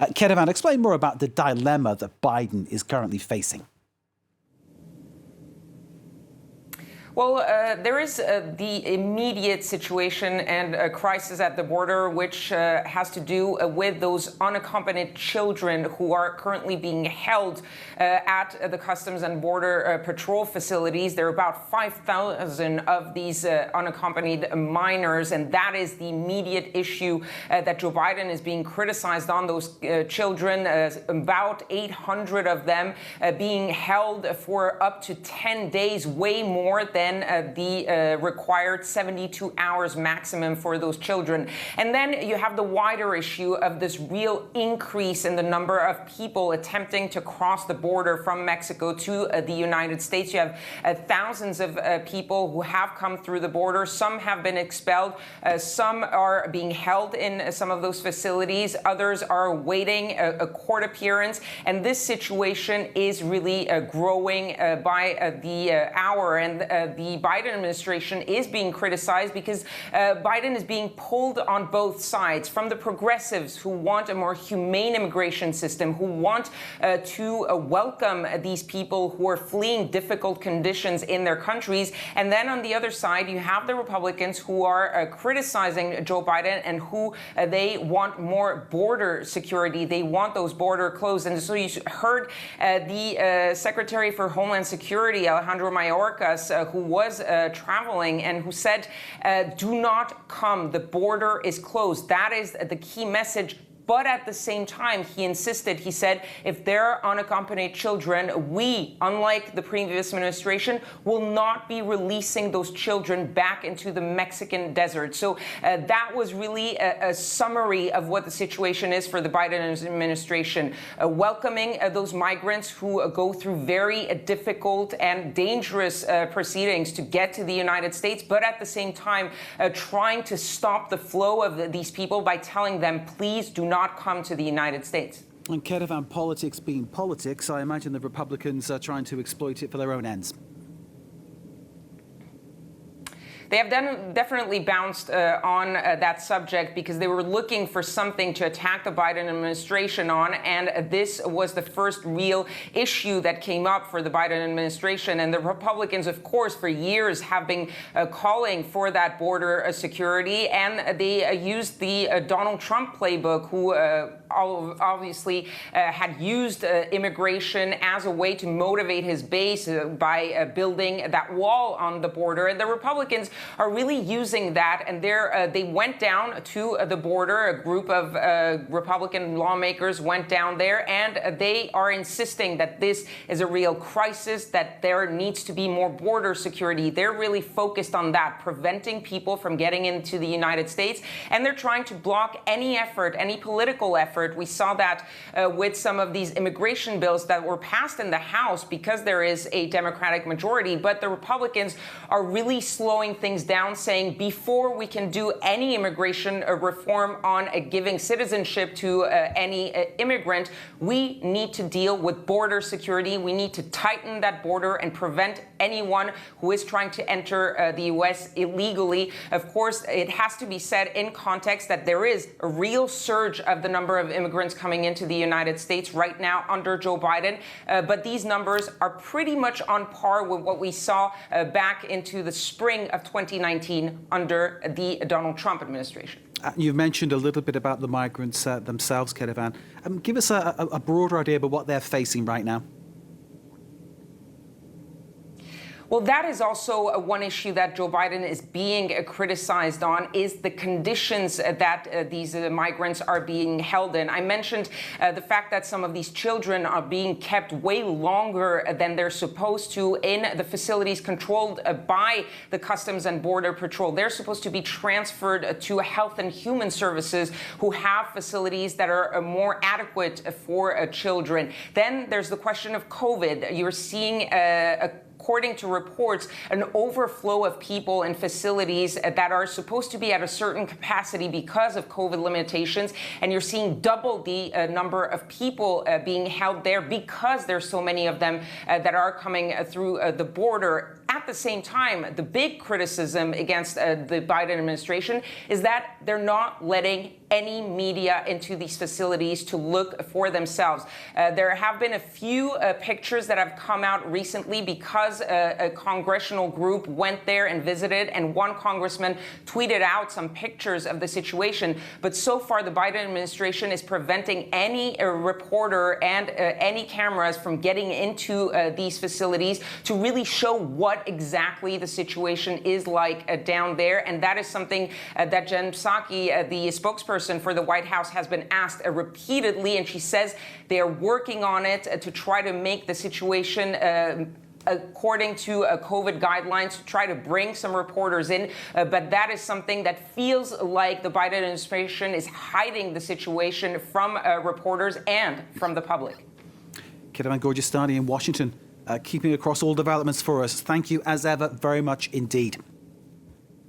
Keravan, explain more about the dilemma that Biden is currently facing. Well, there is the immediate situation and a crisis at the border, which has to do with those unaccompanied children who are currently being held at the Customs and Border Patrol facilities. There are about 5,000 of these unaccompanied minors, and that is the immediate issue that Joe Biden is being criticized on. Those children, about 800 of them being held for up to 10 days, way more than the required 72 hours maximum for those children. And then you have the wider issue of this real increase in the number of people attempting to cross the border from Mexico to the United States. You have thousands of people who have come through the border. Some have been expelled. Some are being held in some of those facilities. Others are awaiting a court appearance. And this situation is really growing by the hour. And the Biden administration is being criticized because Biden is being pulled on both sides, from the progressives who want a more humane immigration system, who want to welcome these people who are fleeing difficult conditions in their countries. And then on the other side, you have the Republicans who are criticizing Joe Biden and who they want more border security. They want those borders closed. And so you heard the Secretary for Homeland Security, Alejandro Mayorkas, who was traveling and who said, do not come. The border is closed. That is the key message. But at the same time, he insisted, he said, if there are unaccompanied children, we, unlike the previous administration, will not be releasing those children back into the Mexican desert. So that was really a summary of what the situation is for the Biden administration, welcoming those migrants who go through very difficult and dangerous proceedings to get to the United States, but at the same time, trying to stop the flow of these people by telling them, please do not come to the United States. And Keravan, politics being politics, I imagine the Republicans are trying to exploit it for their own ends. They have definitely bounced on that subject because they were looking for something to attack the Biden administration on, and this was the first real issue that came up for the Biden administration. And the Republicans, of course, for years have been calling for that border security, and they used the Donald Trump playbook, who obviously had used immigration as a way to motivate his base by building that wall on the border. And the Republicans are really using that, and they went down to the border. A group of Republican lawmakers went down there, and they are insisting that this is a real crisis, that there needs to be more border security. They're really focused on that, preventing people from getting into the United States, and they're trying to block any effort, any political effort. We saw that with some of these immigration bills that were passed in the House because there is a Democratic majority, but the Republicans are really slowing things down, saying before we can do any immigration reform on giving citizenship to any immigrant, we need to deal with border security. We need to tighten that border and prevent anyone who is trying to enter the U.S. illegally. Of course, it has to be said in context that there is a real surge of the number of immigrants coming into the United States right now under Joe Biden, but these numbers are pretty much on par with what we saw back into the spring of 2019 under the Donald Trump administration. You've mentioned a little bit about the migrants themselves, Keravan. Give us a broader idea about what they're facing right now. Well, that is also one issue that Joe Biden is being criticized on, is the conditions that these migrants are being held in. I mentioned the fact that some of these children are being kept way longer than they're supposed to in the facilities controlled by the Customs and Border Patrol. They're supposed to be transferred to Health and Human Services, who have facilities that are more adequate for children. Then there's the question of COVID. You're seeing according to reports, an overflow of people in facilities that are supposed to be at a certain capacity because of COVID limitations. And you're seeing double the number of people being held there because there's so many of them that are coming through the border. at the same time, the big criticism against the Biden administration is that they're not letting any media into these facilities to look for themselves. There have been a few pictures that have come out recently because a congressional group went there and visited, and one congressman tweeted out some pictures of the situation. But so far, the Biden administration is preventing any reporter and any cameras from getting into these facilities to really show what exactly the situation is like down there. And that is something that Jen Psaki, the spokesperson for the White House, has been asked repeatedly, and she says they are working on it to try to make the situation according to COVID guidelines, to try to bring some reporters in. But that is something that feels like the Biden administration is hiding the situation from reporters and from the public. Kiravan Gorgistani in Washington, keeping across all developments for us. Thank you, as ever, very much indeed.